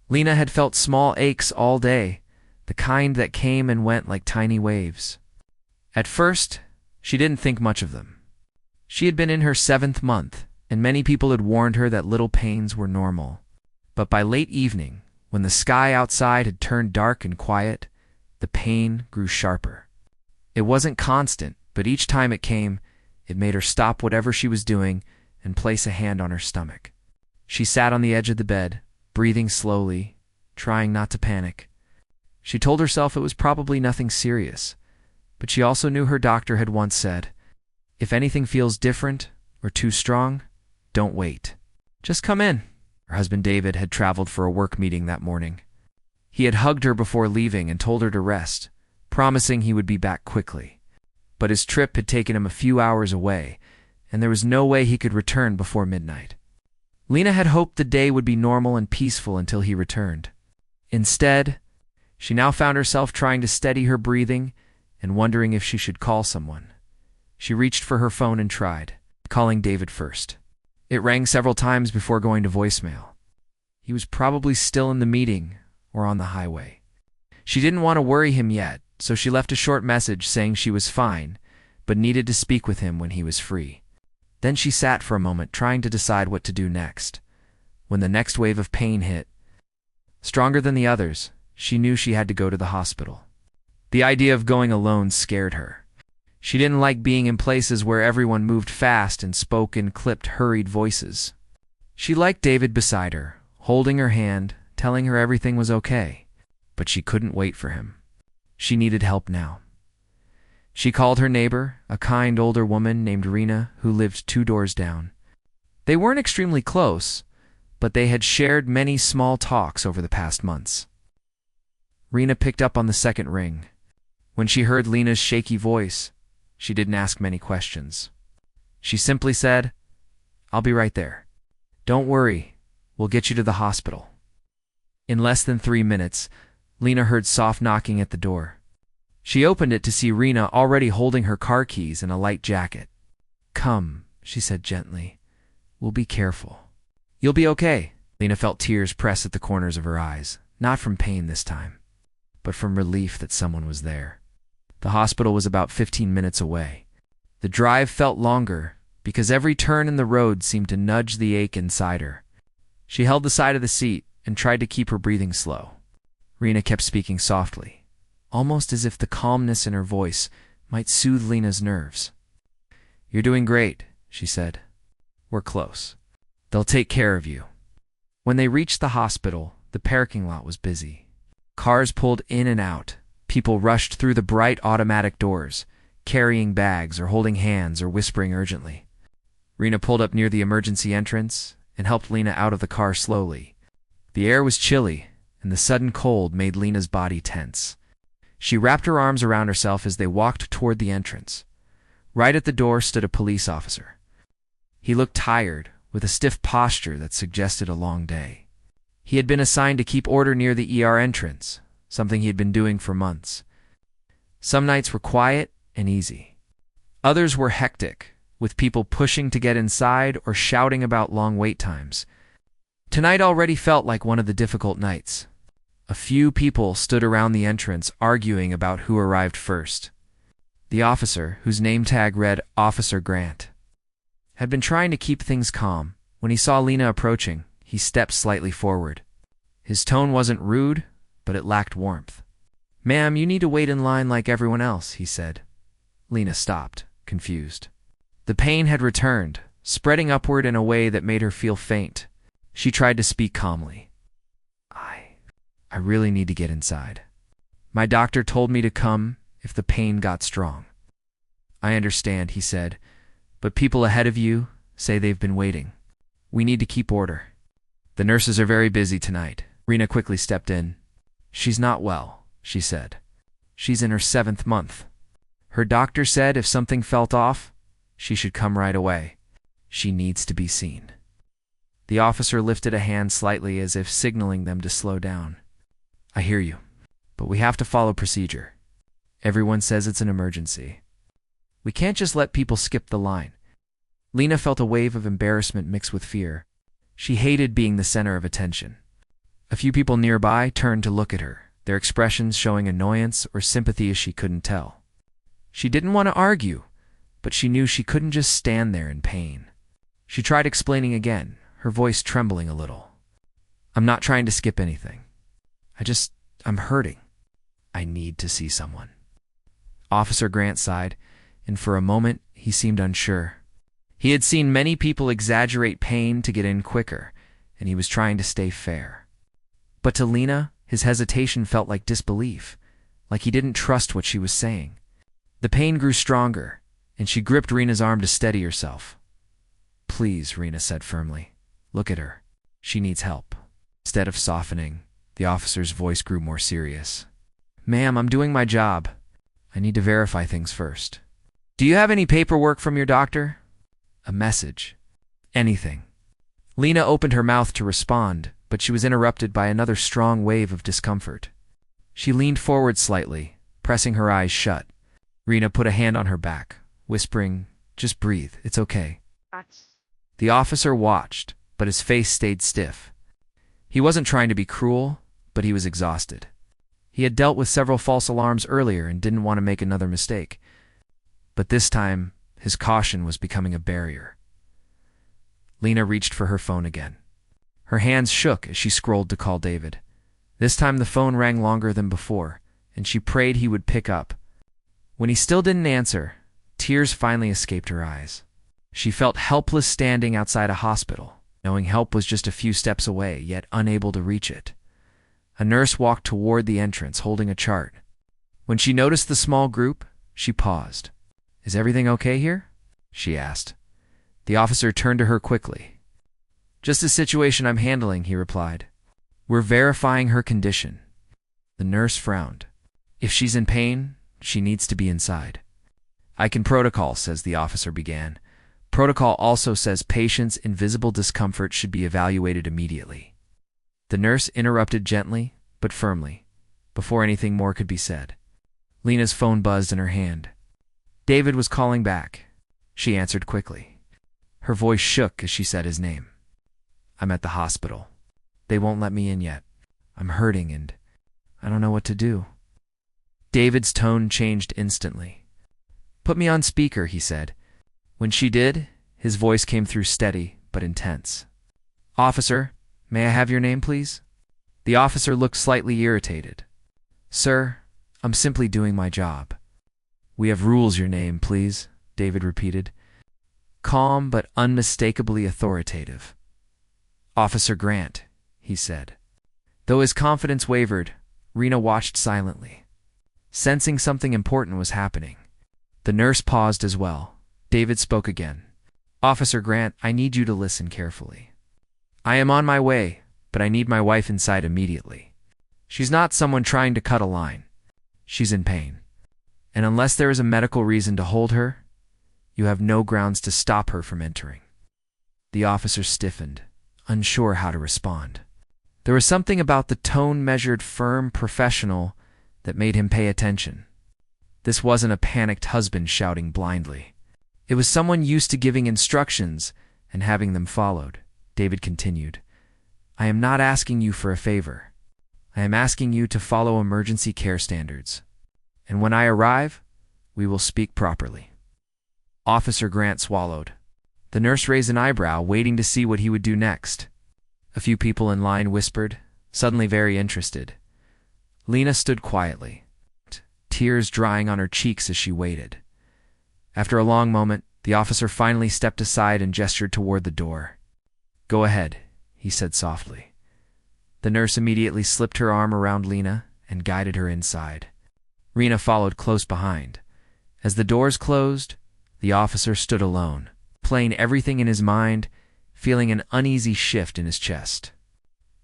Lena had felt small aches all day, the kind that came and went like tiny waves. At first, she didn't think much of them. She had been in her 7th month, and many people had warned her that little pains were normal. But by late evening, when the sky outside had turned dark and quiet, the pain grew sharper. It wasn't constant, but each time it came, it made her stop whatever she was doing and place a hand on her stomach. She sat on the edge of the bed, breathing slowly, trying not to panic. She told herself it was probably nothing serious, but she also knew her doctor had once said, "If anything feels different or too strong, don't wait. Just come in." Her husband David had traveled for a work meeting that morning. He had hugged her before leaving and told her to rest, promising he would be back quickly. But his trip had taken him a few hours away, and there was no way he could return before midnight. Lena had hoped the day would be normal and peaceful until he returned. Instead, she now found herself trying to steady her breathing and wondering if she should call someone. She reached for her phone and tried, calling David first. It rang several times before going to voicemail. He was probably still in the meeting or on the highway. She didn't want to worry him yet, so she left a short message saying she was fine, but needed to speak with him when he was free. Then she sat for a moment trying to decide what to do next. When the next wave of pain hit, stronger than the others, she knew she had to go to the hospital. The idea of going alone scared her. She didn't like being in places where everyone moved fast and spoke in clipped, hurried voices. She liked David beside her, holding her hand, telling her everything was okay, but she couldn't wait for him. She needed help now. She called her neighbor, a kind older woman named Rena, who lived 2 doors down. They weren't extremely close, but they had shared many small talks over the past months. Rena picked up on the second ring. When she heard Lena's shaky voice, she didn't ask many questions. She simply said, "I'll be right there. Don't worry, we'll get you to the hospital." In less than 3 minutes, Lena heard soft knocking at the door. She opened it to see Rena already holding her car keys and a light jacket. "Come," she said gently. "We'll be careful." "You'll be okay." Lena felt tears press at the corners of her eyes, not from pain this time, but from relief that someone was there. The hospital was about 15 minutes away. The drive felt longer because every turn in the road seemed to nudge the ache inside her. She held the side of the seat and tried to keep her breathing slow. Rena kept speaking softly, almost as if the calmness in her voice might soothe Lena's nerves. "You're doing great," she said. "We're close. They'll take care of you." When they reached the hospital, the parking lot was busy. Cars pulled in and out. People rushed through the bright automatic doors, carrying bags or holding hands or whispering urgently. Rena pulled up near the emergency entrance and helped Lena out of the car slowly. The air was chilly, and the sudden cold made Lena's body tense. She wrapped her arms around herself as they walked toward the entrance. Right at the door stood a police officer. He looked tired, with a stiff posture that suggested a long day. He had been assigned to keep order near the ER entrance, something he had been doing for months. Some nights were quiet and easy. Others were hectic, with people pushing to get inside or shouting about long wait times. Tonight already felt like one of the difficult nights. A few people stood around the entrance arguing about who arrived first. The officer, whose name tag read Officer Grant, had been trying to keep things calm. When he saw Lena approaching, he stepped slightly forward. His tone wasn't rude, but it lacked warmth. "Ma'am, you need to wait in line like everyone else," he said. Lena stopped, confused. The pain had returned, spreading upward in a way that made her feel faint. She tried to speak calmly. I really need to get inside. My doctor told me to come if the pain got strong." "I understand," he said, "but people ahead of you say they've been waiting. We need to keep order." "The nurses are very busy tonight." Rena quickly stepped in. "She's not well," she said. "She's in her 7th month. Her doctor said if something felt off, she should come right away. She needs to be seen." The officer lifted a hand slightly as if signaling them to slow down. "I hear you, but we have to follow procedure. Everyone says it's an emergency. We can't just let people skip the line." Lena felt a wave of embarrassment mixed with fear. She hated being the center of attention. A few people nearby turned to look at her, their expressions showing annoyance or sympathy as she couldn't tell. She didn't want to argue, but she knew she couldn't just stand there in pain. She tried explaining again, her voice trembling a little. "I'm not trying to skip anything. I'm hurting. I need to see someone." Officer Grant sighed, and for a moment he seemed unsure. He had seen many people exaggerate pain to get in quicker, and he was trying to stay fair. But to Lena, his hesitation felt like disbelief, like he didn't trust what she was saying. The pain grew stronger, and she gripped Rena's arm to steady herself. "Please," Rena said firmly. "Look at her. She needs help." Instead of softening, the officer's voice grew more serious. "Ma'am, I'm doing my job. I need to verify things first. Do you have any paperwork from your doctor? A message? Anything?" Lena opened her mouth to respond, but she was interrupted by another strong wave of discomfort. She leaned forward slightly, pressing her eyes shut. Rena put a hand on her back, whispering, "Just breathe, it's okay." The officer watched, but his face stayed stiff. He wasn't trying to be cruel, but he was exhausted. He had dealt with several false alarms earlier and didn't want to make another mistake. But this time, his caution was becoming a barrier. Lena reached for her phone again. Her hands shook as she scrolled to call David. This time the phone rang longer than before, and she prayed he would pick up. When he still didn't answer, tears finally escaped her eyes. She felt helpless standing outside a hospital, knowing help was just a few steps away, yet unable to reach it. A nurse walked toward the entrance, holding a chart. When she noticed the small group, she paused. "Is everything okay here?" she asked. The officer turned to her quickly. "Just a situation I'm handling," he replied. "We're verifying her condition." The nurse frowned. "If she's in pain, she needs to be inside." "I can protocol," says the officer began. "Protocol also says patients' invisible discomfort should be evaluated immediately." The nurse interrupted gently, but firmly, before anything more could be said. Lena's phone buzzed in her hand. David was calling back. She answered quickly. Her voice shook as she said his name. "I'm at the hospital. They won't let me in yet. I'm hurting and I don't know what to do." David's tone changed instantly. "Put me on speaker," he said. When she did, his voice came through steady but intense. "Officer, may I have your name, please?" The officer looked slightly irritated. "Sir, I'm simply doing my job." "We have rules. Your name, please," David repeated. Calm but unmistakably authoritative. "Officer Grant," he said. Though his confidence wavered, Rena watched silently, sensing something important was happening. The nurse paused as well. David spoke again. "Officer Grant, I need you to listen carefully. I am on my way, but I need my wife inside immediately. She's not someone trying to cut a line. She's in pain. And unless there is a medical reason to hold her, you have no grounds to stop her from entering." The officer stiffened, unsure how to respond. There was something about the tone measured, firm, professional that made him pay attention. This wasn't a panicked husband shouting blindly. It was someone used to giving instructions and having them followed. David continued, "I am not asking you for a favor. I am asking you to follow emergency care standards. And when I arrive, we will speak properly." Officer Grant swallowed. The nurse raised an eyebrow, waiting to see what he would do next. A few people in line whispered, suddenly very interested. Lena stood quietly, tears drying on her cheeks as she waited. After a long moment, the officer finally stepped aside and gestured toward the door. "Go ahead," he said softly. The nurse immediately slipped her arm around Lena and guided her inside. Rena followed close behind. As the doors closed, the officer stood alone, playing everything in his mind, feeling an uneasy shift in his chest.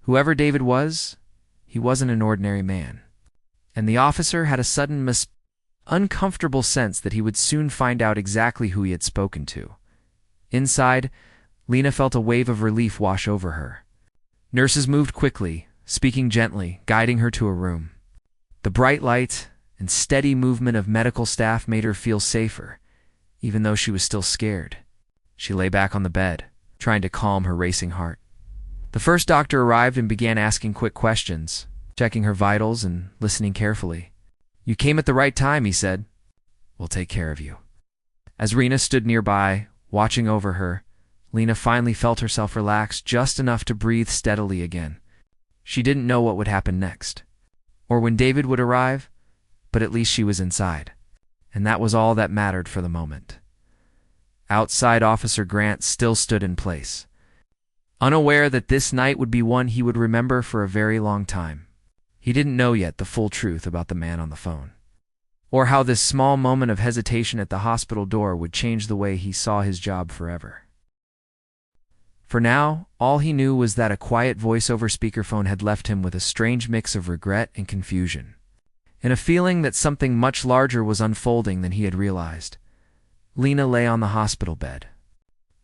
Whoever David was, he wasn't an ordinary man. And the officer had a sudden uncomfortable sense that he would soon find out exactly who he had spoken to. Inside, Lena felt a wave of relief wash over her. Nurses moved quickly, speaking gently, guiding her to a room. The bright light and steady movement of medical staff made her feel safer, even though she was still scared. She lay back on the bed, trying to calm her racing heart. The first doctor arrived and began asking quick questions, checking her vitals and listening carefully. "You came at the right time," he said. "We'll take care of you." As Rena stood nearby, watching over her, Lena finally felt herself relax just enough to breathe steadily again. She didn't know what would happen next, or when David would arrive, but at least she was inside, and that was all that mattered for the moment. Outside, Officer Grant still stood in place, unaware that this night would be one he would remember for a very long time. He didn't know yet the full truth about the man on the phone, or how this small moment of hesitation at the hospital door would change the way he saw his job forever. For now, all he knew was that a quiet voice over speakerphone had left him with a strange mix of regret and confusion, and a feeling that something much larger was unfolding than he had realized. Lena lay on the hospital bed,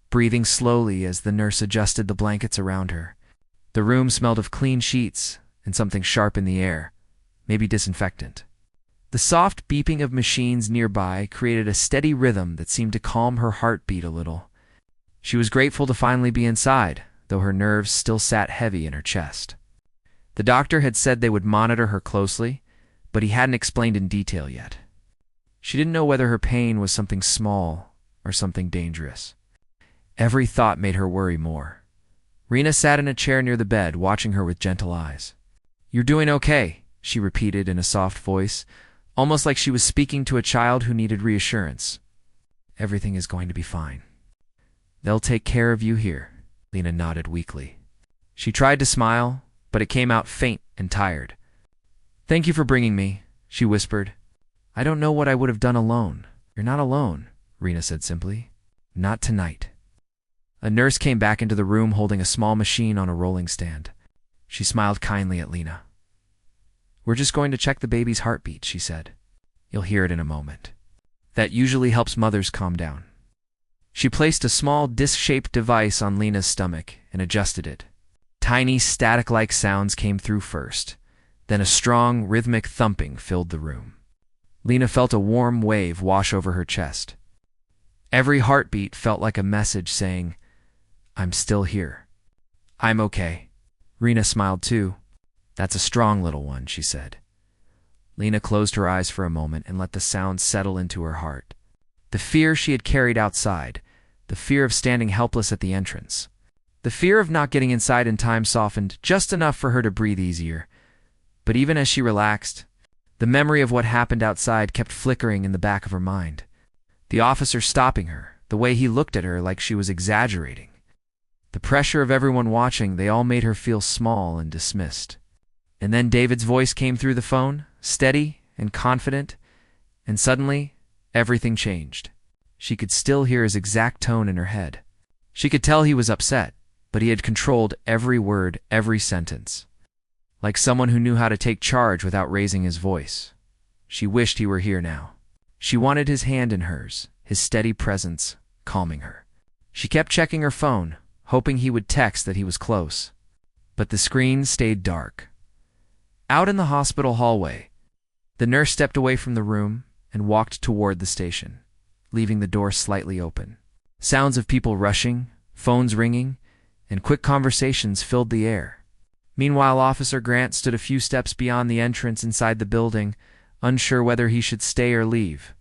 breathing slowly as the nurse adjusted the blankets around her. The room smelled of clean sheets and something sharp in the air, maybe disinfectant. The soft beeping of machines nearby created a steady rhythm that seemed to calm her heartbeat a little. She was grateful to finally be inside, though her nerves still sat heavy in her chest. The doctor had said they would monitor her closely, but he hadn't explained in detail yet. She didn't know whether her pain was something small or something dangerous. Every thought made her worry more. Rena sat in a chair near the bed, watching her with gentle eyes. "You're doing okay," she repeated in a soft voice, almost like she was speaking to a child who needed reassurance. "Everything is going to be fine. They'll take care of you here," Lena nodded weakly. She tried to smile, but it came out faint and tired. "Thank you for bringing me," she whispered. "I don't know what I would have done alone." "You're not alone," Rena said simply. "Not tonight." A nurse came back into the room holding a small machine on a rolling stand. She smiled kindly at Lena. "We're just going to check the baby's heartbeat," she said. "You'll hear it in a moment. That usually helps mothers calm down." She placed a small disc-shaped device on Lena's stomach and adjusted it. Tiny static-like sounds came through first, then a strong, rhythmic thumping filled the room. Lena felt a warm wave wash over her chest. Every heartbeat felt like a message saying, "I'm still here. I'm okay." Rena smiled too. "That's a strong little one," she said. Lena closed her eyes for a moment and let the sound settle into her heart. The fear she had carried outside, the fear of standing helpless at the entrance, the fear of not getting inside in time softened just enough for her to breathe easier. But even as she relaxed, the memory of what happened outside kept flickering in the back of her mind. The officer stopping her, the way he looked at her like she was exaggerating. The pressure of everyone watching, they all made her feel small and dismissed. And then David's voice came through the phone, steady and confident, and suddenly everything changed. She could still hear his exact tone in her head. She could tell he was upset, but he had controlled every word, every sentence. Like someone who knew how to take charge without raising his voice. She wished he were here now. She wanted his hand in hers, his steady presence, calming her. She kept checking her phone, hoping he would text that he was close. But the screen stayed dark. Out in the hospital hallway, the nurse stepped away from the room and walked toward the station, leaving the door slightly open. Sounds of people rushing, phones ringing, and quick conversations filled the air. Meanwhile, Officer Grant stood a few steps beyond the entrance inside the building, unsure whether he should stay or leave.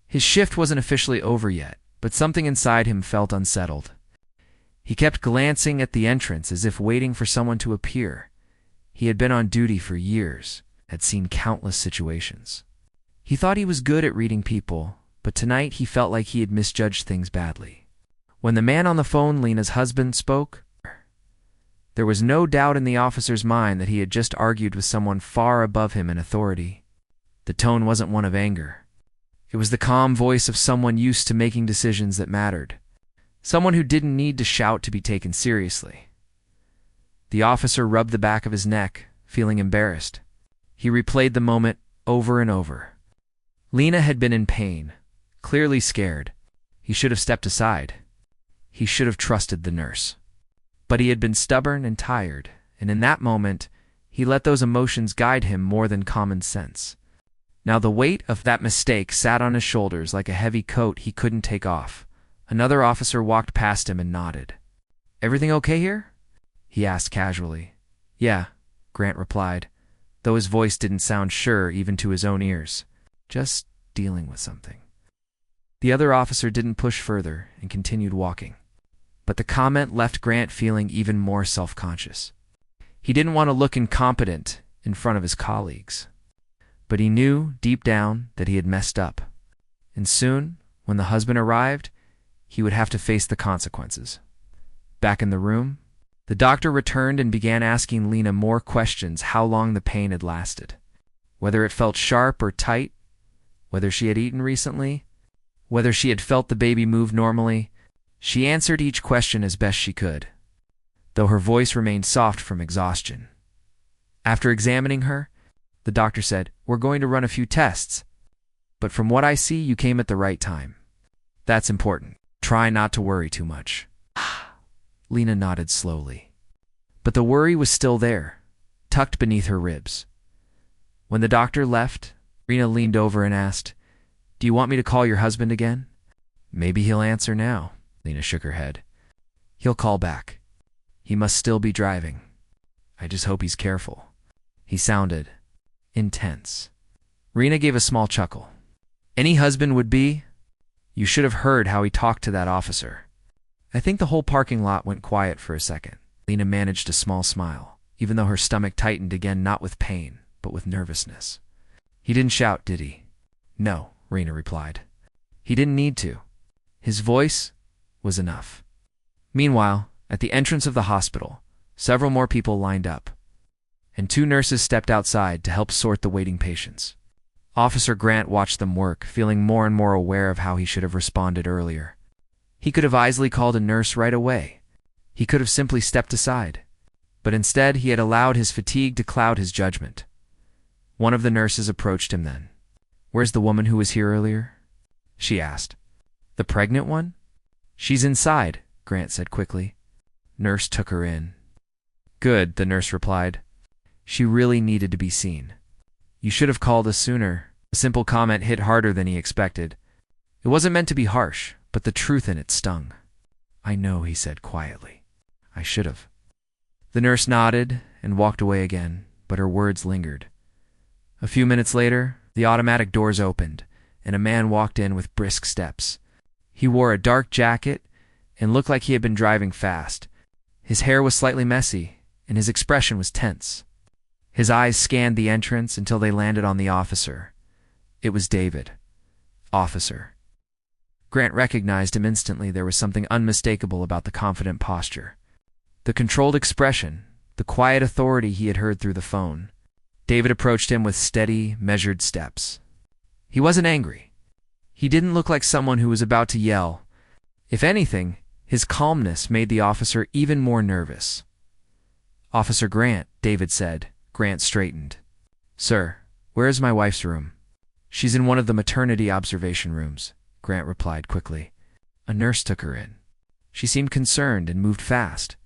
His shift wasn't officially over yet, but something inside him felt unsettled. He kept glancing at the entrance as if waiting for someone to appear. He had been on duty for years, had seen countless situations. He thought he was good at reading people, but tonight he felt like he had misjudged things badly. When the man on the phone, Lena's husband, spoke, there was no doubt in the officer's mind that he had just argued with someone far above him in authority. The tone wasn't one of anger. It was the calm voice of someone used to making decisions that mattered. Someone who didn't need to shout to be taken seriously. The officer rubbed the back of his neck, feeling embarrassed. He replayed the moment over and over. Lena had been in pain, clearly scared. He should have stepped aside. He should have trusted the nurse. But he had been stubborn and tired, and in that moment, he let those emotions guide him more than common sense. Now the weight of that mistake sat on his shoulders like a heavy coat he couldn't take off. Another officer walked past him and nodded. "Everything okay here?" he asked casually. Yeah, Grant replied, though his voice didn't sound sure even to his own ears. Just dealing with something. The other officer didn't push further and continued walking. But the comment left Grant feeling even more self-conscious. He didn't want to look incompetent in front of his colleagues. But he knew deep down that he had messed up. And soon, when the husband arrived, he would have to face the consequences. Back in the room, the doctor returned and began asking Lena more questions: how long the pain had lasted, whether it felt sharp or tight, whether she had eaten recently, whether she had felt the baby move normally. She answered each question as best she could, though her voice remained soft from exhaustion. After examining her, the doctor said, "We're going to run a few tests, but from what I see, you came at the right time. That's important. Try not to worry too much." Lena nodded slowly. But the worry was still there, tucked beneath her ribs. When the doctor left, Rena leaned over and asked, "Do you want me to call your husband again?" "Maybe he'll answer now." Lena shook her head. "He'll call back. He must still be driving. I just hope he's careful." He sounded intense. Rena gave a small chuckle. Any husband would be. You should have heard how he talked to that officer. I think the whole parking lot went quiet for a second. Lena managed a small smile, even though her stomach tightened again, not with pain, but with nervousness. "He didn't shout, did he?" "No," Rena replied. "He didn't need to. His voice was enough." Meanwhile, at the entrance of the hospital, several more people lined up, and 2 nurses stepped outside to help sort the waiting patients. Officer Grant watched them work, feeling more and more aware of how he should have responded earlier. He could have easily called a nurse right away. He could have simply stepped aside. But instead, he had allowed his fatigue to cloud his judgment. One of the nurses approached him then. "Where's the woman who was here earlier?" she asked. "The pregnant one?" "She's inside," Grant said quickly. Nurse took her in. "Good," the nurse replied. "She really needed to be seen. You should have called us sooner." The simple comment hit harder than he expected. It wasn't meant to be harsh, but the truth in it stung. "I know," he said quietly. "I should have." The nurse nodded and walked away again, but her words lingered. A few minutes later, the automatic doors opened, and a man walked in with brisk steps. He wore a dark jacket and looked like he had been driving fast. His hair was slightly messy, and his expression was tense. His eyes scanned the entrance until they landed on the officer. It was David. Officer. Grant recognized him instantly. There was something unmistakable about the confident posture, the controlled expression, the quiet authority he had heard through the phone. David approached him with steady, measured steps. He wasn't angry. He didn't look like someone who was about to yell. If anything, his calmness made the officer even more nervous. "Officer Grant," David said. Grant straightened. "Sir, where is my wife's room?" "She's in one of the maternity observation rooms," Grant replied quickly. "A nurse took her in. She seemed concerned and moved fast."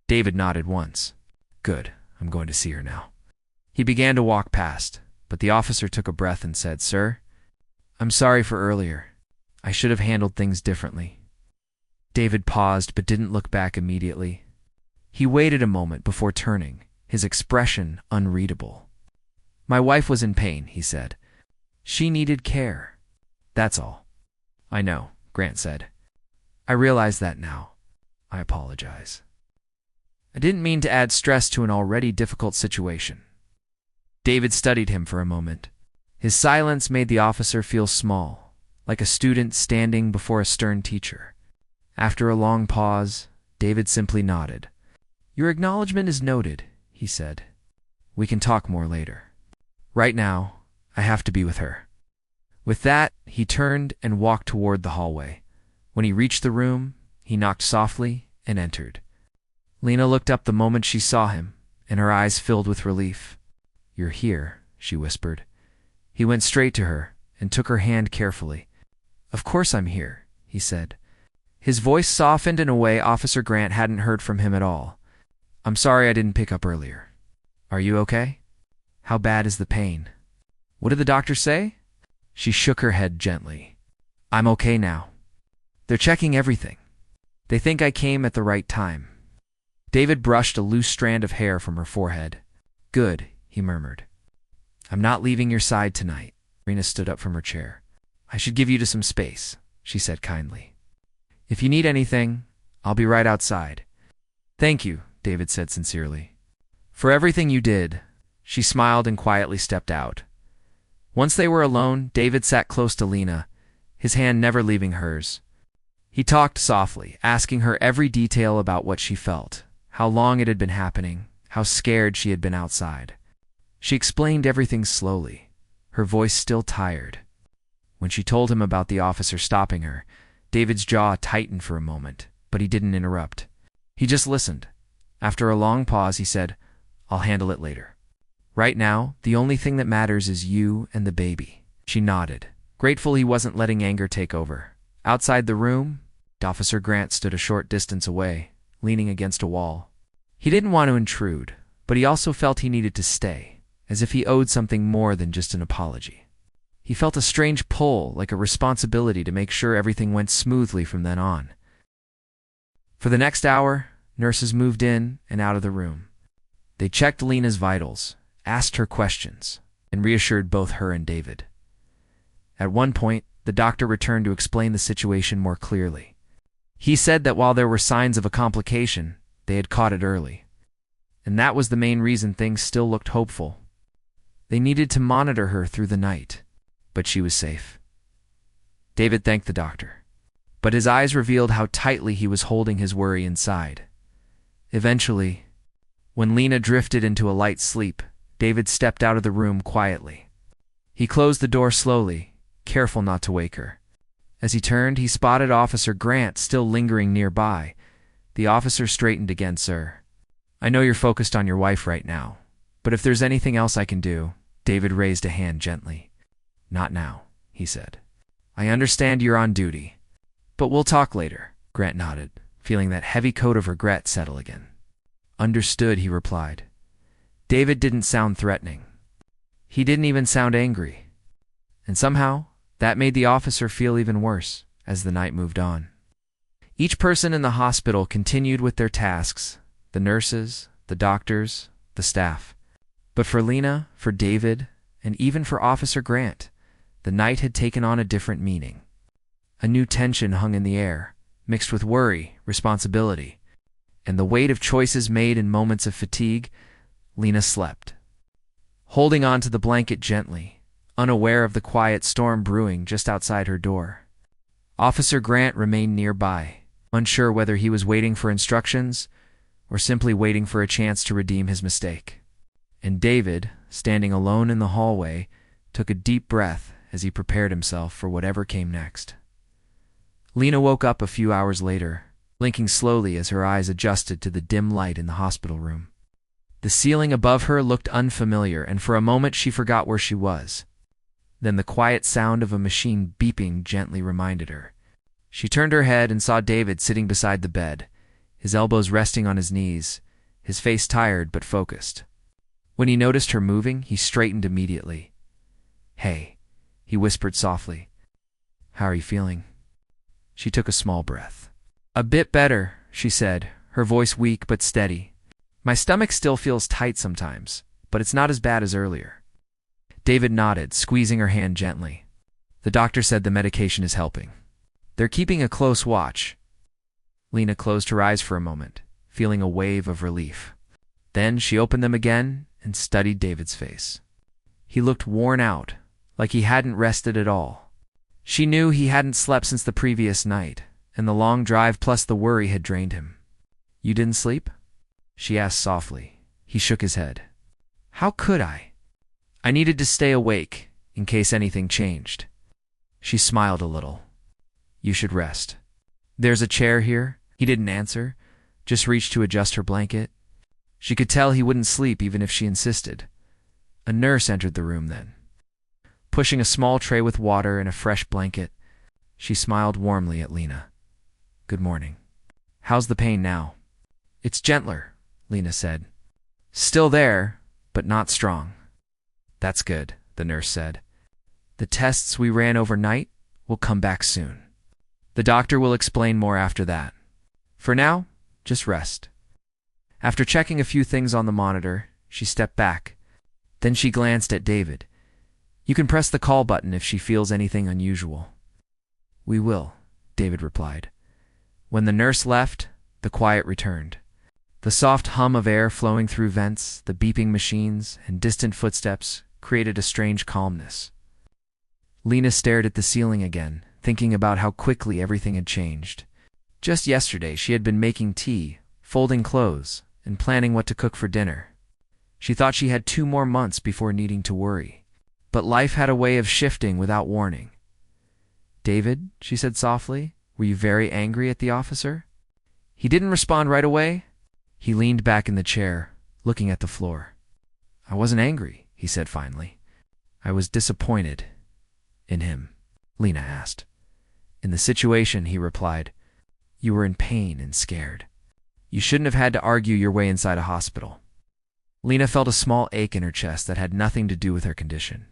David nodded once. "Good, I'm going to see her now." He began to walk past, but the officer took a breath and said, "Sir, I'm sorry for earlier. I should have handled things differently." David paused but didn't look back immediately. He waited a moment before turning, his expression unreadable. "My wife was in pain," he said. "She needed care. That's all." "I know," Grant said. "I realize that now. I apologize. I didn't mean to add stress to an already difficult situation." David studied him for a moment. His silence made the officer feel small, like a student standing before a stern teacher. After a long pause, David simply nodded. "Your acknowledgement is noted," he said. "We can talk more later. Right now, I have to be with her." With that, he turned and walked toward the hallway. When he reached the room, he knocked softly and entered. Lena looked up the moment she saw him, and her eyes filled with relief. "You're here," she whispered. He went straight to her and took her hand carefully. "Of course I'm here," he said. His voice softened in a way Officer Grant hadn't heard from him at all. "I'm sorry I didn't pick up earlier. Are you okay? How bad is the pain?" "What did the doctor say?" She shook her head gently. "I'm okay now. They're checking everything. They think I came at the right time." David brushed a loose strand of hair from her forehead. Good, he murmured. I'm not leaving your side tonight. Rena stood up from her chair. I should give you some space, she said kindly. If you need anything, I'll be right outside. Thank you, David said sincerely. For everything you did. She smiled and quietly stepped out. Once they were alone, David sat close to Lena, his hand never leaving hers. He talked softly, asking her every detail about what she felt, how long it had been happening, how scared she had been outside. She explained everything slowly, her voice still tired. When she told him about the officer stopping her, David's jaw tightened for a moment, but he didn't interrupt. He just listened. After a long pause, he said, I'll handle it later. Right now, the only thing that matters is you and the baby. She nodded, grateful he wasn't letting anger take over. Outside the room, Officer Grant stood a short distance away, leaning against a wall. He didn't want to intrude, but he also felt he needed to stay, as if he owed something more than just an apology. He felt a strange pull, like a responsibility to make sure everything went smoothly from then on. For the next hour, nurses moved in and out of the room. They checked Lena's vitals, asked her questions, and reassured both her and David. At one point, the doctor returned to explain the situation more clearly. He said that while there were signs of a complication, they had caught it early. And that was the main reason things still looked hopeful. They needed to monitor her through the night, but she was safe. David thanked the doctor, but his eyes revealed how tightly he was holding his worry inside. Eventually, when Lena drifted into a light sleep, David stepped out of the room quietly. He closed the door slowly, careful not to wake her. As he turned, he spotted Officer Grant still lingering nearby. The officer straightened again. Sir, I know you're focused on your wife right now, but if there's anything else I can do. David raised a hand gently. Not now, he said. I understand you're on duty, but we'll talk later. Grant nodded, feeling that heavy coat of regret settle again. Understood, he replied. David didn't sound threatening. He didn't even sound angry. And somehow, that made the officer feel even worse as the night moved on. Each person in the hospital continued with their tasks, the nurses, the doctors, the staff. But for Lena, for David, and even for Officer Grant, the night had taken on a different meaning. A new tension hung in the air, mixed with worry, responsibility, and the weight of choices made in moments of fatigue. Lena slept, holding on to the blanket gently, unaware of the quiet storm brewing just outside her door. Officer Grant remained nearby, unsure whether he was waiting for instructions or simply waiting for a chance to redeem his mistake. And David, standing alone in the hallway, took a deep breath as he prepared himself for whatever came next. Lena woke up a few hours later, blinking slowly as her eyes adjusted to the dim light in the hospital room. The ceiling above her looked unfamiliar, and for a moment she forgot where she was. Then the quiet sound of a machine beeping gently reminded her. She turned her head and saw David sitting beside the bed, his elbows resting on his knees, his face tired but focused. When he noticed her moving, he straightened immediately. Hey, he whispered softly. How are you feeling? She took a small breath. A bit better, she said, her voice weak but steady. My stomach still feels tight sometimes, but it's not as bad as earlier. David nodded, squeezing her hand gently. The doctor said the medication is helping. They're keeping a close watch. Lena closed her eyes for a moment, feeling a wave of relief. Then she opened them again and studied David's face. He looked worn out, like he hadn't rested at all. She knew he hadn't slept since the previous night, and the long drive plus the worry had drained him. You didn't sleep? She asked softly. He shook his head. How could I? I needed to stay awake, in case anything changed. She smiled a little. You should rest. There's a chair here. He didn't answer, just reached to adjust her blanket. She could tell he wouldn't sleep even if she insisted. A nurse entered the room then. Pushing a small tray with water and a fresh blanket, she smiled warmly at Lena. Good morning. How's the pain now? It's gentler, Lena said. Still there, but not strong. That's good, the nurse said. The tests we ran overnight will come back soon. The doctor will explain more after that. For now, just rest. After checking a few things on the monitor, she stepped back. Then she glanced at David. "You can press the call button if she feels anything unusual." "We will," David replied. When the nurse left, the quiet returned. The soft hum of air flowing through vents, the beeping machines, and distant footsteps created a strange calmness. Lena stared at the ceiling again, thinking about how quickly everything had changed. Just yesterday, she had been making tea, folding clothes, and planning what to cook for dinner. She thought she had 2 more months before needing to worry. But life had a way of shifting without warning. "David," she said softly, "were you very angry at the officer?" He didn't respond right away. He leaned back in the chair, looking at the floor. "I wasn't angry," he said finally. "I was disappointed in him," Lena asked. "In the situation," he replied. "You were in pain and scared. You shouldn't have had to argue your way inside a hospital." Lena felt a small ache in her chest that had nothing to do with her condition.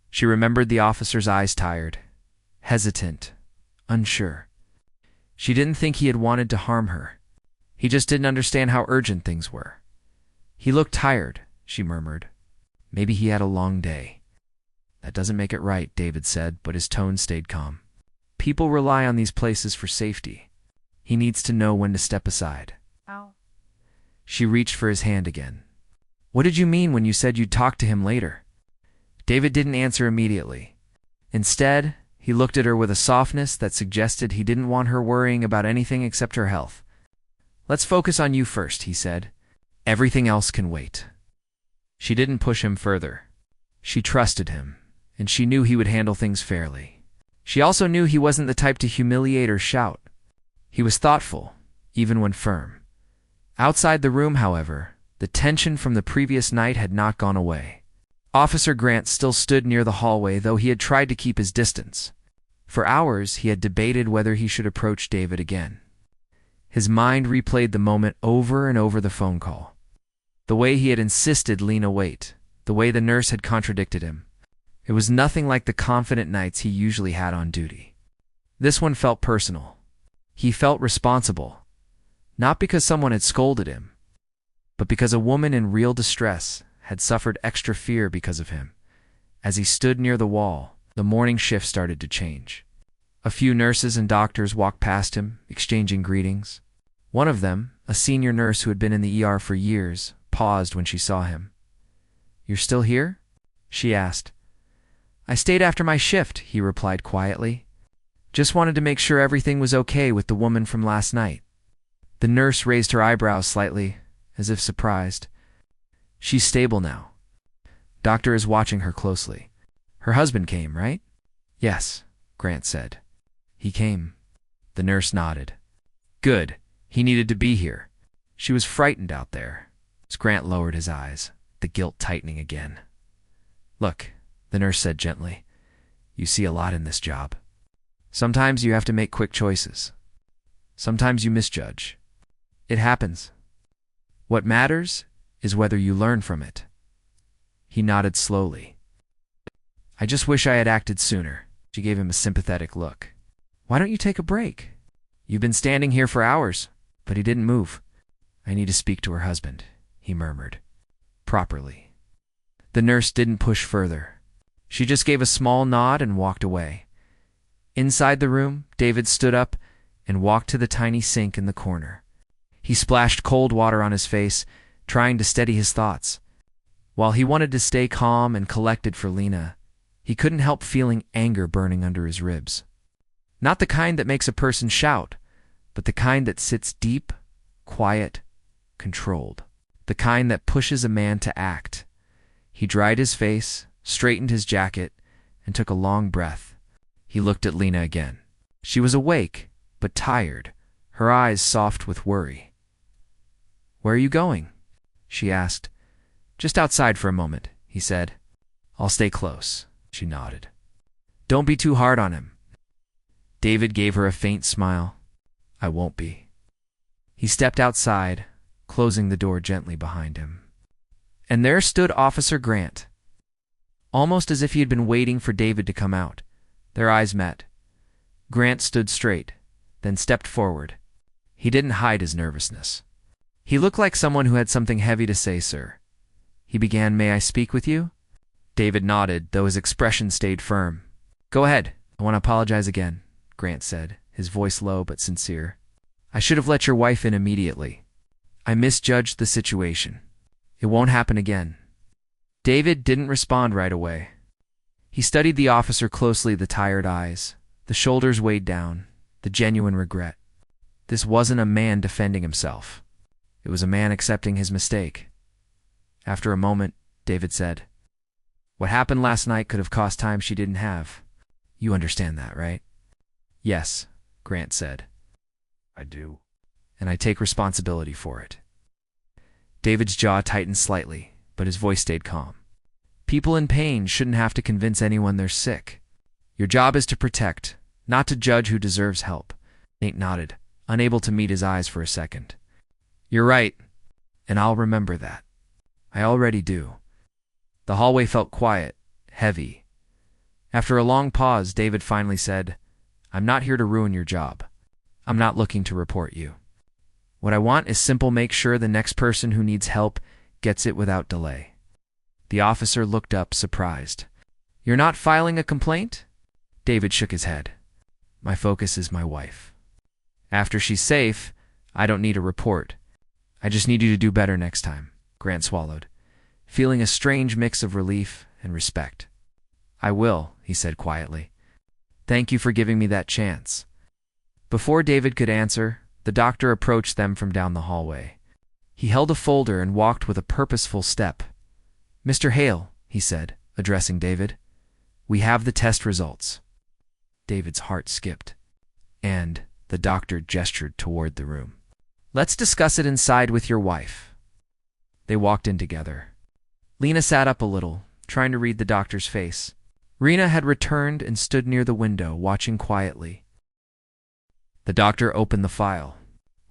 She remembered the officer's eyes, tired, hesitant, unsure. She didn't think he had wanted to harm her. He just didn't understand how urgent things were. "He looked tired," she murmured. "Maybe he had a long day." "That doesn't make it right," David said, but his tone stayed calm. "People rely on these places for safety. He needs to know when to step aside." Ow. She reached for his hand again. "What did you mean when you said you'd talk to him later?" David didn't answer immediately. Instead, he looked at her with a softness that suggested he didn't want her worrying about anything except her health. "Let's focus on you first," he said. "Everything else can wait." She didn't push him further. She trusted him, and she knew he would handle things fairly. She also knew he wasn't the type to humiliate or shout. He was thoughtful, even when firm. Outside the room, however, the tension from the previous night had not gone away. Officer Grant still stood near the hallway, though he had tried to keep his distance. For hours, he had debated whether he should approach David again. His mind replayed the moment over and over: the phone call, the way he had insisted Lena wait, the way the nurse had contradicted him. It was nothing like the confident nights he usually had on duty. This one felt personal. He felt responsible, not because someone had scolded him, but because a woman in real distress had suffered extra fear because of him. As he stood near the wall, the morning shift started to change. A few nurses and doctors walked past him, exchanging greetings. One of them, a senior nurse who had been in the ER for years, paused when she saw him. "You're still here?" she asked. "I stayed after my shift," he replied quietly. "Just wanted to make sure everything was okay with the woman from last night." The nurse raised her eyebrows slightly, as if surprised. "She's stable now. Doctor is watching her closely. Her husband came, right?" "Yes," Grant said. "He came." The nurse nodded. "Good. He needed to be here." She was frightened out there. As Grant lowered his eyes, the guilt tightening again. "Look," the nurse said gently, "you see a lot in this job. Sometimes you have to make quick choices. Sometimes you misjudge. It happens. What matters is whether you learn from it." He nodded slowly. "I just wish I had acted sooner." She gave him a sympathetic look. "Why don't you take a break? You've been standing here for hours." But he didn't move. "I need to speak to her husband," he murmured. "Properly." The nurse didn't push further. She just gave a small nod and walked away. Inside the room, David stood up and walked to the tiny sink in the corner. He splashed cold water on his face, trying to steady his thoughts. While he wanted to stay calm and collected for Lena, he couldn't help feeling anger burning under his ribs. Not the kind that makes a person shout, but the kind that sits deep, quiet, controlled. The kind that pushes a man to act. He dried his face, straightened his jacket, and took a long breath. He looked at Lena again. She was awake, but tired, her eyes soft with worry. "Where are you going?" she asked. "Just outside for a moment," he said. "I'll stay close," she nodded. "Don't be too hard on him." David gave her a faint smile. "I won't be." He stepped outside, closing the door gently behind him. And there stood Officer Grant, almost as if he had been waiting for David to come out. Their eyes met. Grant stood straight, then stepped forward. He didn't hide his nervousness. He looked like someone who had something heavy to say, sir. He began, "May I speak with you?" David nodded, though his expression stayed firm. "Go ahead. I want to apologize again," Grant said, his voice low but sincere. "I should have let your wife in immediately. I misjudged the situation. It won't happen again." David didn't respond right away. He studied the officer closely, the tired eyes, the shoulders weighed down, the genuine regret. This wasn't a man defending himself. It was a man accepting his mistake. After a moment, David said, "What happened last night could have cost time she didn't have. You understand that, right?" "Yes," Grant said. "I do." "And I take responsibility for it." David's jaw tightened slightly, but his voice stayed calm. "People in pain shouldn't have to convince anyone they're sick. Your job is to protect, not to judge who deserves help." Nate nodded, unable to meet his eyes for a second. "You're right, and I'll remember that. I already do." The hallway felt quiet, heavy. After a long pause, David finally said, "I'm not here to ruin your job. I'm not looking to report you. What I want is simple: make sure the next person who needs help gets it without delay." The officer looked up, surprised. "You're not filing a complaint?" David shook his head. "My focus is my wife. After she's safe, I don't need a report. I just need you to do better next time." Grant swallowed, feeling a strange mix of relief and respect. "I will," he said quietly. "Thank you for giving me that chance." Before David could answer, the doctor approached them from down the hallway. He held a folder and walked with a purposeful step. "Mr. Hale," he said, addressing David, "we have the test results." David's heart skipped, and the doctor gestured toward the room. "Let's discuss it inside with your wife." They walked in together. Lena sat up a little, trying to read the doctor's face. Rena had returned and stood near the window, watching quietly. The doctor opened the file.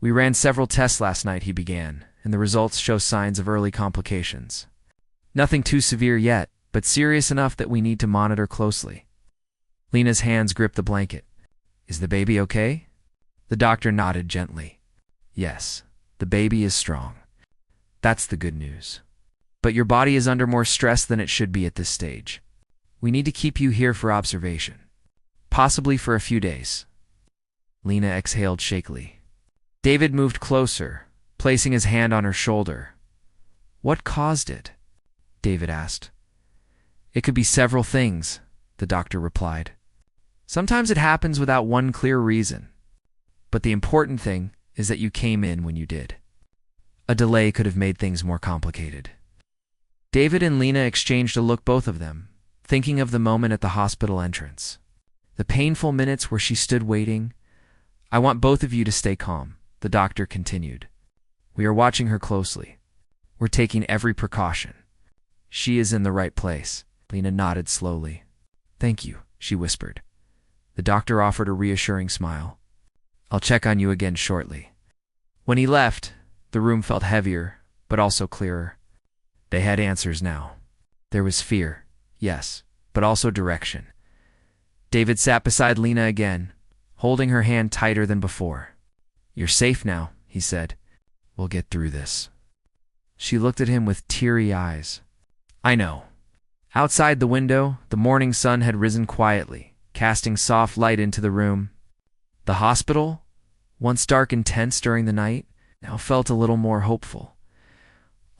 "We ran several tests last night," he began, "and the results show signs of early complications. Nothing too severe yet, but serious enough that we need to monitor closely." Lena's hands gripped the blanket. "Is the baby okay?" The doctor nodded gently. "Yes, the baby is strong. That's the good news. But your body is under more stress than it should be at this stage. We need to keep you here for observation, possibly for a few days." Lena exhaled shakily. David moved closer, placing his hand on her shoulder. "What caused it?" David asked. "It could be several things," the doctor replied. "Sometimes it happens without one clear reason. But the important thing is that you came in when you did. A delay could have made things more complicated." David and Lena exchanged a look, both of them, thinking of the moment at the hospital entrance. The painful minutes where she stood waiting. "I want both of you to stay calm," the doctor continued. "We are watching her closely. We're taking every precaution. She is in the right place." Lena nodded slowly. "Thank you," she whispered. The doctor offered a reassuring smile. "I'll check on you again shortly." When he left, the room felt heavier, but also clearer. They had answers now. There was fear, yes, but also direction. David sat beside Lena again, holding her hand tighter than before. "You're safe now," he said. "We'll get through this." She looked at him with teary eyes. "I know." Outside the window, the morning sun had risen quietly, casting soft light into the room. The hospital, once dark and tense during the night, now felt a little more hopeful.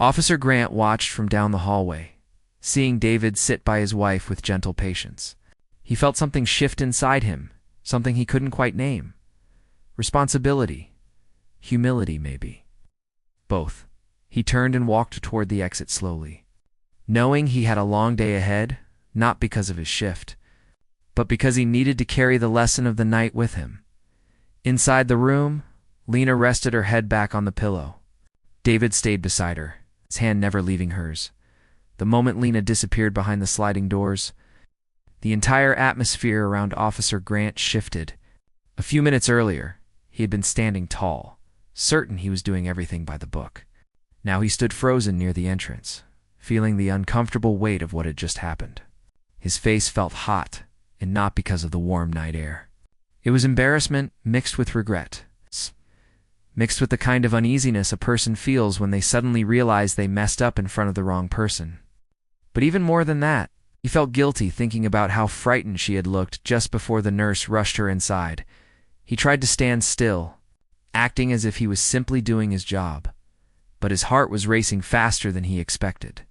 Officer Grant watched from down the hallway, seeing David sit by his wife with gentle patience. He felt something shift inside him, something he couldn't quite name. Responsibility. Humility, maybe. Both. He turned and walked toward the exit slowly, knowing he had a long day ahead, not because of his shift, but because he needed to carry the lesson of the night with him. Inside the room, Lena rested her head back on the pillow. David stayed beside her, his hand never leaving hers. The moment Lena disappeared behind the sliding doors, the entire atmosphere around Officer Grant shifted. A few minutes earlier, he had been standing tall, certain he was doing everything by the book. Now he stood frozen near the entrance, feeling the uncomfortable weight of what had just happened. His face felt hot, and not because of the warm night air. It was embarrassment mixed with regret. mixed with the kind of uneasiness a person feels when they suddenly realize they messed up in front of the wrong person. But even more than that, he felt guilty thinking about how frightened she had looked just before the nurse rushed her inside. He tried to stand still, acting as if he was simply doing his job, but his heart was racing faster than he expected.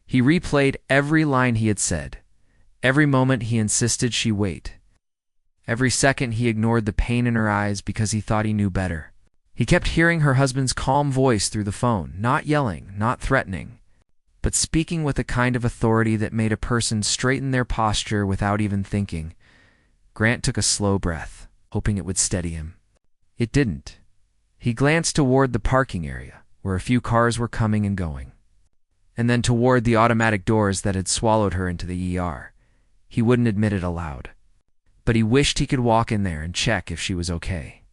He replayed every line he had said. Every moment he insisted she wait. Every second he ignored the pain in her eyes because he thought he knew better. He kept hearing her husband's calm voice through the phone, not yelling, not threatening, but speaking with a kind of authority that made a person straighten their posture without even thinking. Grant took a slow breath, hoping it would steady him. It didn't. He glanced toward the parking area, where a few cars were coming and going, and then toward the automatic doors that had swallowed her into the ER. He wouldn't admit it aloud, but he wished he could walk in there and check if she was okay.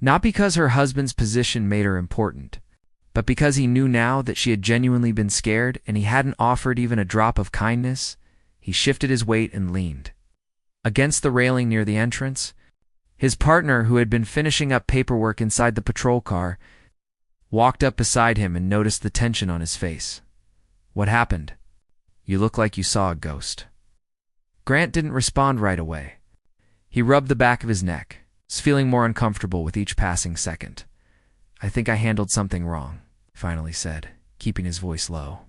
Not because her husband's position made her important, but because he knew now that she had genuinely been scared and he hadn't offered even a drop of kindness. He shifted his weight and leaned against the railing near the entrance. His partner, who had been finishing up paperwork inside the patrol car, walked up beside him and noticed the tension on his face. "What happened? You look like you saw a ghost." Grant didn't respond right away. He rubbed the back of his neck, feeling more uncomfortable with each passing second. "I think I handled something wrong," he finally said, keeping his voice low.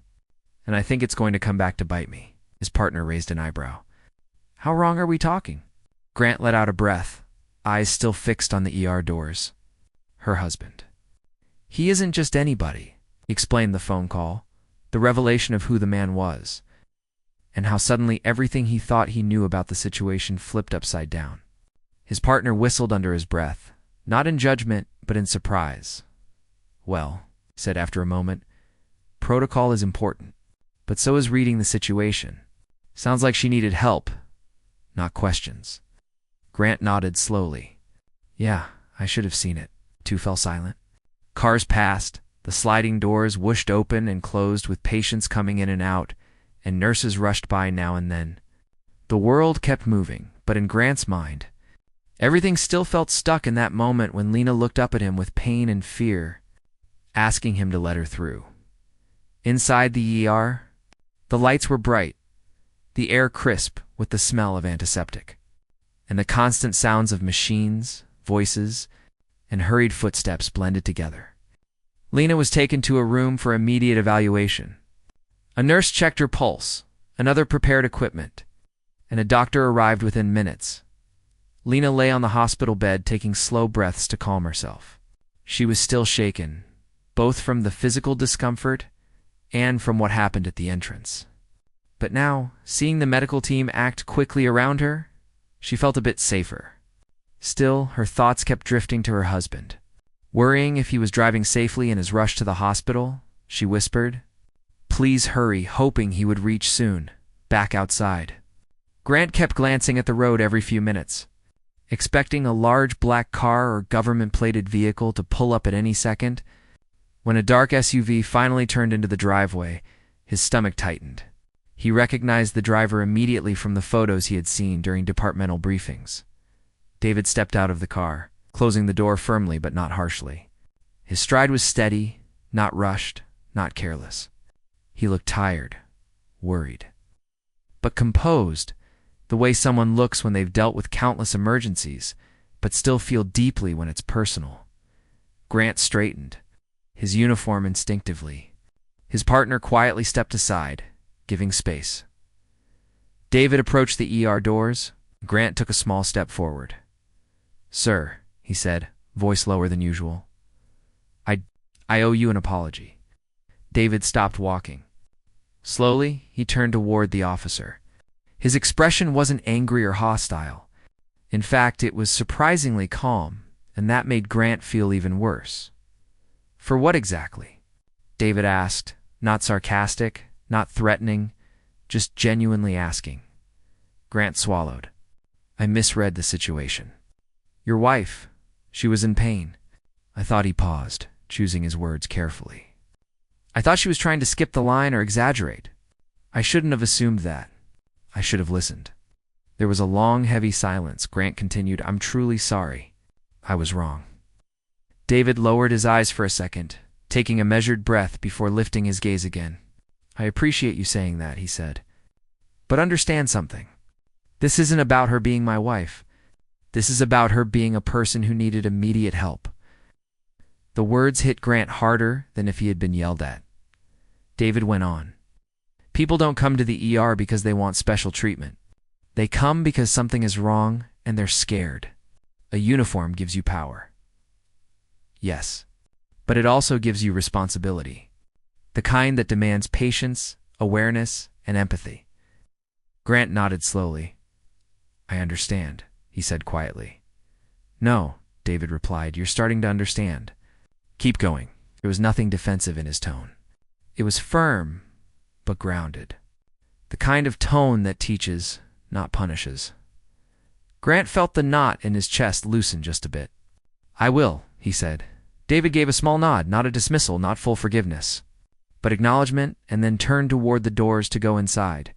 "And I think it's going to come back to bite me." His partner raised an eyebrow. "How wrong are we talking?" Grant let out a breath, eyes still fixed on the ER doors. Her husband. "He isn't just anybody," he explained the phone call, the revelation of who the man was, and how suddenly everything he thought he knew about the situation flipped upside down. His partner whistled under his breath, not in judgment, but in surprise. "Well," he said after a moment, "protocol is important, but so is reading the situation. Sounds like she needed help, not questions." Grant nodded slowly. "Yeah, I should have seen it." Two fell silent. Cars passed, the sliding doors whooshed open and closed with patients coming in and out, and nurses rushed by now and then. The world kept moving, but in Grant's mind, everything still felt stuck in that moment when Lena looked up at him with pain and fear, asking him to let her through. Inside the ER, the lights were bright, the air crisp with the smell of antiseptic, and the constant sounds of machines, voices, and hurried footsteps blended together. Lena was taken to a room for immediate evaluation. A nurse checked her pulse, another prepared equipment, and a doctor arrived within minutes. Lena lay on the hospital bed taking slow breaths to calm herself. She was still shaken, both from the physical discomfort and from what happened at the entrance. But now, seeing the medical team act quickly around her, she felt a bit safer. Still, her thoughts kept drifting to her husband. Worrying if he was driving safely in his rush to the hospital, she whispered, "Please hurry," hoping he would reach soon, back outside. Grant kept glancing at the road every few minutes, expecting a large black car or government-plated vehicle to pull up at any second. When a dark SUV finally turned into the driveway, his stomach tightened. He recognized the driver immediately from the photos he had seen during departmental briefings. David stepped out of the car, closing the door firmly but not harshly. His stride was steady, not rushed, not careless. He looked tired, worried, but composed, the way someone looks when they've dealt with countless emergencies, but still feel deeply when it's personal. Grant straightened, his uniform instinctively. His partner quietly stepped aside, giving space. David approached the ER doors. Grant took a small step forward. "Sir," he said, voice lower than usual, I owe you an apology." David stopped walking. Slowly, he turned toward the officer. His expression wasn't angry or hostile. In fact, it was surprisingly calm, and that made Grant feel even worse. "For what exactly?" David asked, not sarcastic, not threatening, just genuinely asking. Grant swallowed. "I misread the situation. Your wife, she was in pain." I thought he paused, choosing his words carefully. "I thought she was trying to skip the line or exaggerate. I shouldn't have assumed that. I should have listened." There was a long, heavy silence. Grant continued, "I'm truly sorry. I was wrong." David lowered his eyes for a second, taking a measured breath before lifting his gaze again. "I appreciate you saying that," he said. "But understand something. This isn't about her being my wife. This is about her being a person who needed immediate help." The words hit Grant harder than if he had been yelled at. David went on. "People don't come to the ER because they want special treatment. They come because something is wrong and they're scared. A uniform gives you power. Yes, but it also gives you responsibility. The kind that demands patience, awareness, and empathy." Grant nodded slowly. "I understand," he said quietly. "No," David replied, "you're starting to understand. Keep going." There was nothing defensive in his tone. It was firm, but grounded. The kind of tone that teaches, not punishes. Grant felt the knot in his chest loosen just a bit. "I will," he said. David gave a small nod, not a dismissal, not full forgiveness, but acknowledgement, and then turned toward the doors to go inside.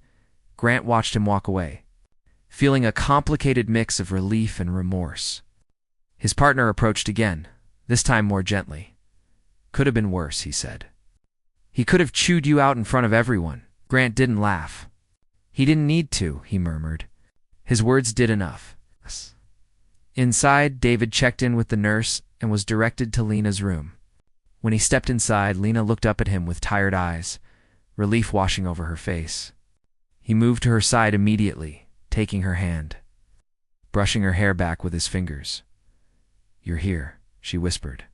Grant watched him walk away, feeling a complicated mix of relief and remorse. His partner approached again, this time more gently. "Could have been worse," he said. "He could have chewed you out in front of everyone." Grant didn't laugh. "He didn't need to," he murmured. His words did enough. Inside, David checked in with the nurse and was directed to Lena's room. When he stepped inside, Lena looked up at him with tired eyes, relief washing over her face. He moved to her side immediately, taking her hand, brushing her hair back with his fingers. "You're here," she whispered.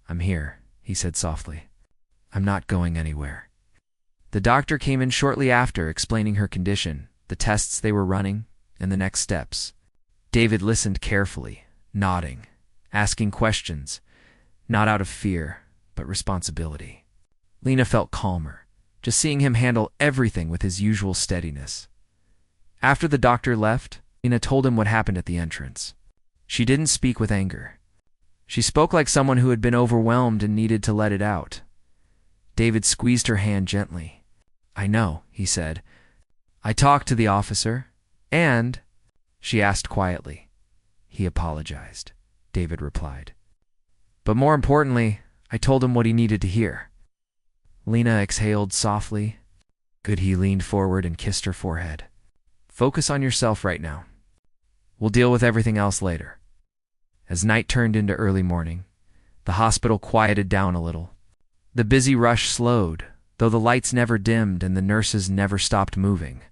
"I'm here," he said softly. "I'm not going anywhere." The doctor came in shortly after, explaining her condition, the tests they were running, and the next steps. David listened carefully, nodding, asking questions, not out of fear, but responsibility. Lena felt calmer, just seeing him handle everything with his usual steadiness. After the doctor left, Lena told him what happened at the entrance. She didn't speak with anger. She spoke like someone who had been overwhelmed and needed to let it out. David squeezed her hand gently. "I know," he said. "I talked to the officer, and—" she asked quietly. "He apologized," David replied. "But more importantly, I told him what he needed to hear." Lena exhaled softly. Good, he leaned forward and kissed her forehead. "Focus on yourself right now. We'll deal with everything else later." As night turned into early morning, the hospital quieted down a little. The busy rush slowed, though the lights never dimmed and the nurses never stopped moving.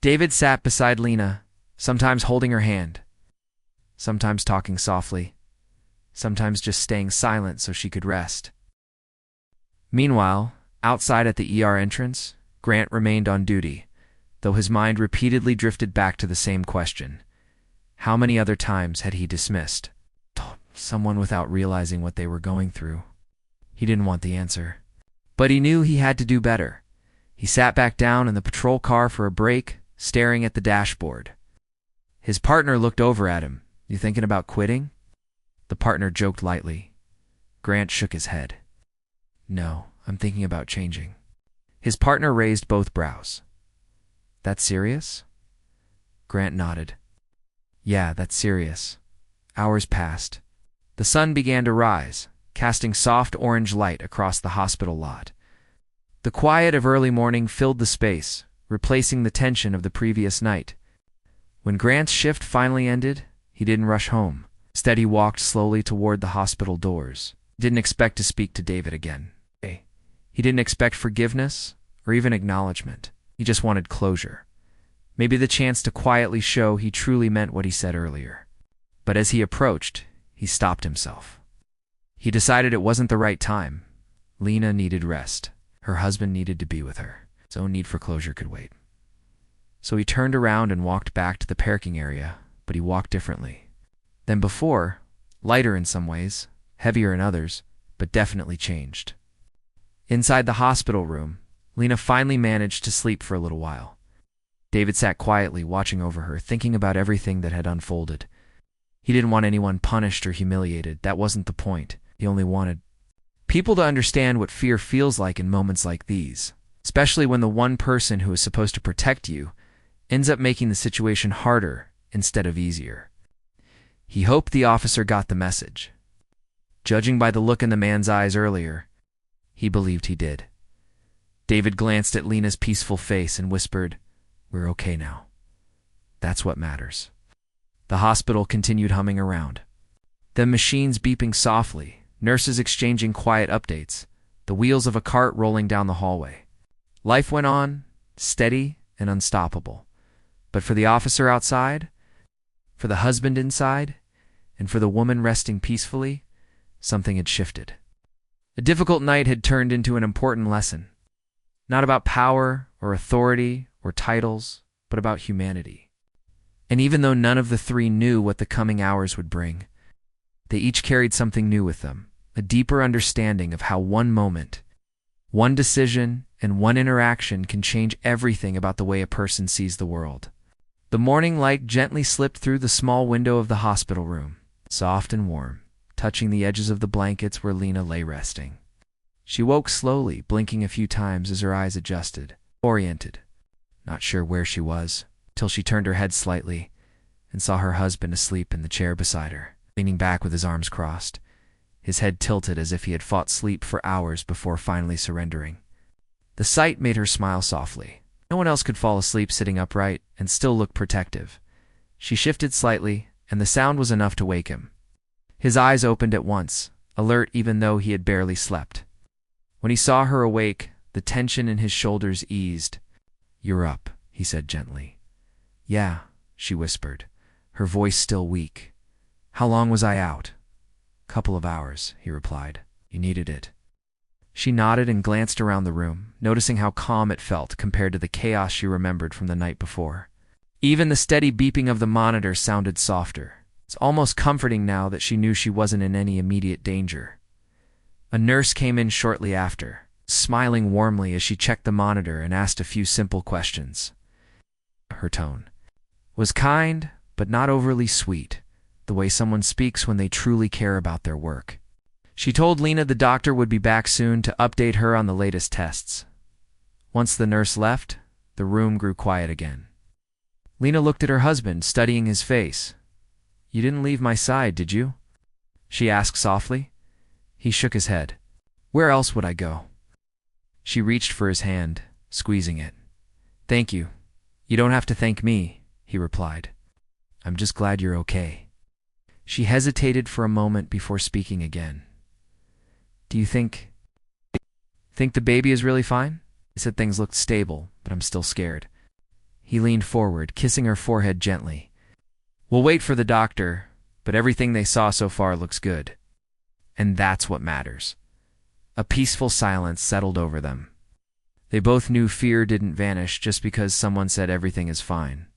David sat beside Lena, sometimes holding her hand, sometimes talking softly, sometimes just staying silent so she could rest. Meanwhile, outside at the ER entrance, Grant remained on duty, though his mind repeatedly drifted back to the same question. How many other times had he dismissed someone without realizing what they were going through? He didn't want the answer, but he knew he had to do better. He sat back down in the patrol car for a break, staring at the dashboard. His partner looked over at him. "You thinking about quitting?" The partner joked lightly. Grant shook his head. "No, I'm thinking about changing." His partner raised both brows. "That's serious?" Grant nodded. "Yeah, that's serious." Hours passed. The sun began to rise, casting soft orange light across the hospital lot. The quiet of early morning filled the space, replacing the tension of the previous night. When Grant's shift finally ended, he didn't rush home. Instead, he walked slowly toward the hospital doors. He didn't expect to speak to David again. He didn't expect forgiveness or even acknowledgement. He just wanted closure. Maybe the chance to quietly show he truly meant what he said earlier. But as he approached, he stopped himself. He decided it wasn't the right time. Lena needed rest. Her husband needed to be with her. His own need for closure could wait. So he turned around and walked back to the parking area, but he walked differently than before, lighter in some ways, heavier in others, but definitely changed. Inside the hospital room, Lena finally managed to sleep for a little while. David sat quietly, watching over her, thinking about everything that had unfolded. He didn't want anyone punished or humiliated. That wasn't the point. He only wanted people to understand what fear feels like in moments like these, especially when the one person who is supposed to protect you ends up making the situation harder instead of easier. He hoped the officer got the message. Judging by the look in the man's eyes earlier, he believed he did. David glanced at Lena's peaceful face and whispered, "We're okay now. That's what matters." The hospital continued humming around. The machines beeping softly, nurses exchanging quiet updates, the wheels of a cart rolling down the hallway. Life went on, steady and unstoppable. But for the officer outside, for the husband inside, and for the woman resting peacefully, something had shifted. A difficult night had turned into an important lesson. Not about power or authority or titles, but about humanity. And even though none of the three knew what the coming hours would bring, they each carried something new with them, a deeper understanding of how one moment, one decision, and one interaction can change everything about the way a person sees the world. The morning light gently slipped through the small window of the hospital room, soft and warm, touching the edges of the blankets where Lena lay resting. She woke slowly, blinking a few times as her eyes adjusted, oriented, not sure where she was, till she turned her head slightly and saw her husband asleep in the chair beside her, leaning back with his arms crossed, his head tilted as if he had fought sleep for hours before finally surrendering. The sight made her smile softly. No one else could fall asleep sitting upright and still look protective. She shifted slightly, and the sound was enough to wake him. His eyes opened at once, alert even though he had barely slept. When he saw her awake, the tension in his shoulders eased. "You're up," he said gently. "Yeah," she whispered, her voice still weak. "How long was I out?" "Couple of hours," he replied. "You needed it." She nodded and glanced around the room, noticing how calm it felt compared to the chaos she remembered from the night before. Even the steady beeping of the monitor sounded softer. It's almost comforting now that she knew she wasn't in any immediate danger. A nurse came in shortly after, smiling warmly as she checked the monitor and asked a few simple questions. Her tone was kind, but not overly sweet, the way someone speaks when they truly care about their work. She told Lena the doctor would be back soon to update her on the latest tests. Once the nurse left, the room grew quiet again. Lena looked at her husband, studying his face. "You didn't leave my side, did you?" she asked softly. He shook his head. "Where else would I go?" She reached for his hand, squeezing it. "Thank you. You don't have to thank me," he replied. "I'm just glad you're okay." She hesitated for a moment before speaking again. "Do you think the baby is really fine?" I said things looked stable, but I'm still scared. He leaned forward, kissing her forehead gently. "We'll wait for the doctor, but everything they saw so far looks good. And that's what matters." A peaceful silence settled over them. They both knew fear didn't vanish just because someone said everything is fine.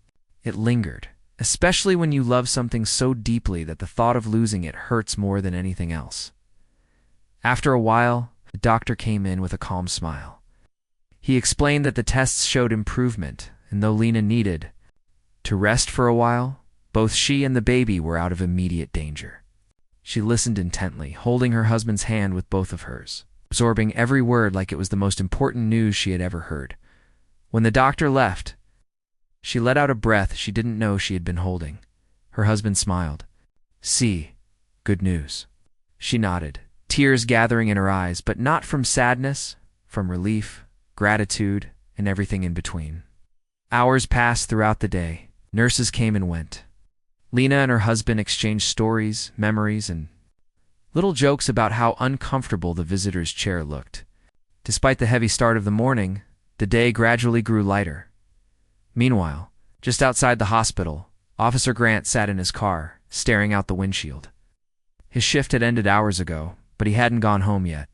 It lingered, especially when you love something so deeply that the thought of losing it hurts more than anything else. After a while, the doctor came in with a calm smile. He explained that the tests showed improvement, and though Lena needed to rest for a while, both she and the baby were out of immediate danger. She listened intently, holding her husband's hand with both of hers, absorbing every word like it was the most important news she had ever heard. When the doctor left, she let out a breath she didn't know she had been holding. Her husband smiled. "See, good news." She nodded, tears gathering in her eyes, but not from sadness, from relief, gratitude, and everything in between. Hours passed throughout the day. Nurses came and went. Lena and her husband exchanged stories, memories, and little jokes about how uncomfortable the visitor's chair looked. Despite the heavy start of the morning, the day gradually grew lighter. Meanwhile, just outside the hospital, Officer Grant sat in his car, staring out the windshield. His shift had ended hours ago, but he hadn't gone home yet.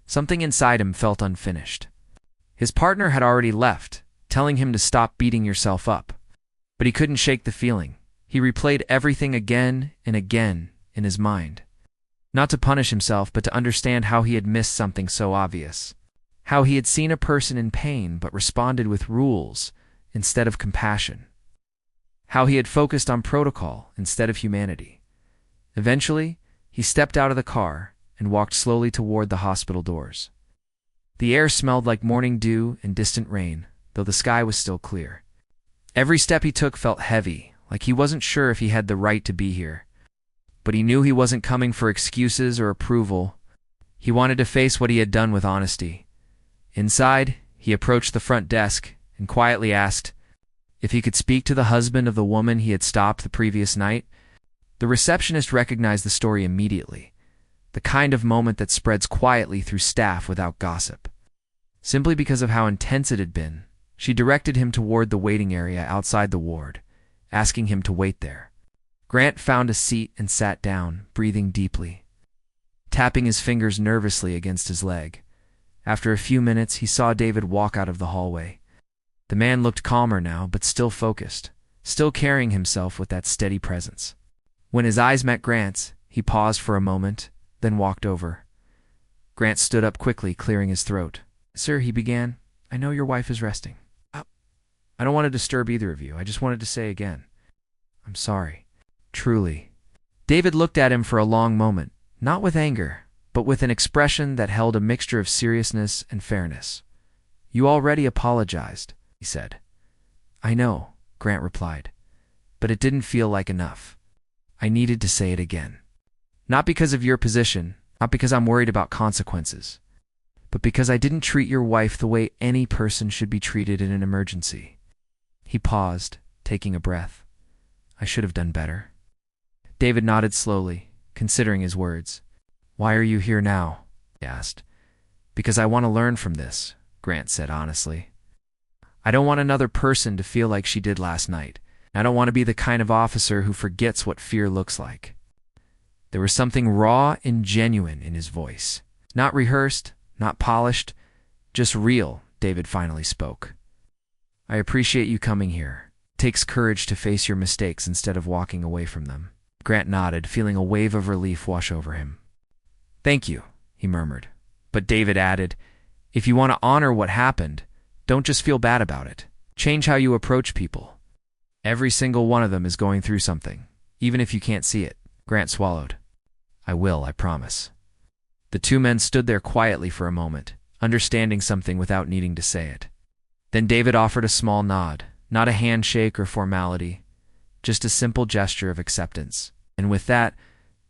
Something inside him felt unfinished. His partner had already left, telling him to stop beating yourself up. But he couldn't shake the feeling. He replayed everything again and again in his mind. Not to punish himself, but to understand how he had missed something so obvious. How he had seen a person in pain but responded with rules instead of compassion. How he had focused on protocol instead of humanity. Eventually, he stepped out of the car and walked slowly toward the hospital doors. The air smelled like morning dew and distant rain, though the sky was still clear. Every step he took felt heavy, like he wasn't sure if he had the right to be here. but he knew he wasn't coming for excuses or approval. He wanted to face what he had done with honesty. Inside, he approached the front desk and quietly asked if he could speak to the husband of the woman he had stopped the previous night. The receptionist recognized the story immediately, the kind of moment that spreads quietly through staff without gossip. Simply because of how intense it had been, she directed him toward the waiting area outside the ward, asking him to wait there. Grant found a seat and sat down, breathing deeply, tapping his fingers nervously against his leg. After a few minutes, he saw David walk out of the hallway. The man looked calmer now, but still focused, still carrying himself with that steady presence. When his eyes met Grant's, he paused for a moment, then walked over. Grant stood up quickly, clearing his throat. "Sir," he began, "I know your wife is resting. I don't want to disturb either of you. I just wanted to say again, I'm sorry. Truly." David looked at him for a long moment, not with anger, but with an expression that held a mixture of seriousness and fairness. "You already apologized," he said. "I know," Grant replied, "but it didn't feel like enough. I needed to say it again. Not because of your position, not because I'm worried about consequences, but because I didn't treat your wife the way any person should be treated in an emergency." He paused, taking a breath. "I should have done better." David nodded slowly, considering his words. "Why are you here now?" he asked. "Because I want to learn from this," Grant said honestly. "I don't want another person to feel like she did last night. I don't want to be the kind of officer who forgets what fear looks like." There was something raw and genuine in his voice. Not rehearsed, not polished, just real. David finally spoke. "I appreciate you coming here. It takes courage to face your mistakes instead of walking away from them." Grant nodded, feeling a wave of relief wash over him. "Thank you," he murmured. But David added, "If you want to honor what happened, don't just feel bad about it. Change how you approach people. Every single one of them is going through something, even if you can't see it." Grant swallowed. "I will, I promise." The two men stood there quietly for a moment, understanding something without needing to say it. Then David offered a small nod, not a handshake or formality, just a simple gesture of acceptance. And with that,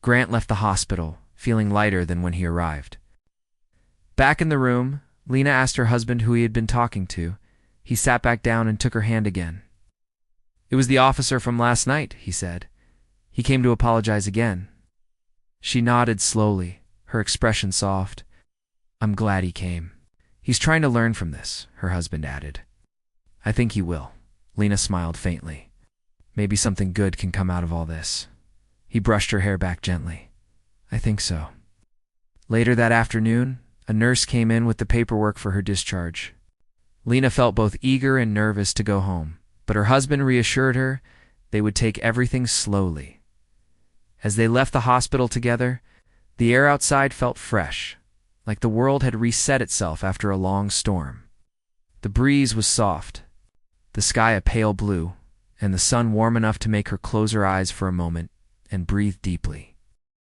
Grant left the hospital, feeling lighter than when he arrived. Back in the room, Lena asked her husband who he had been talking to. He sat back down and took her hand again. "It was the officer from last night," he said. "He came to apologize again." She nodded slowly, her expression soft. "I'm glad he came. He's trying to learn from this," her husband added. "I think he will." Lena smiled faintly. "Maybe something good can come out of all this." He brushed her hair back gently. "I think so." Later that afternoon, a nurse came in with the paperwork for her discharge. Lena felt both eager and nervous to go home, but her husband reassured her they would take everything slowly. As they left the hospital together, the air outside felt fresh, like the world had reset itself after a long storm. The breeze was soft, the sky a pale blue, and the sun warm enough to make her close her eyes for a moment and breathe deeply.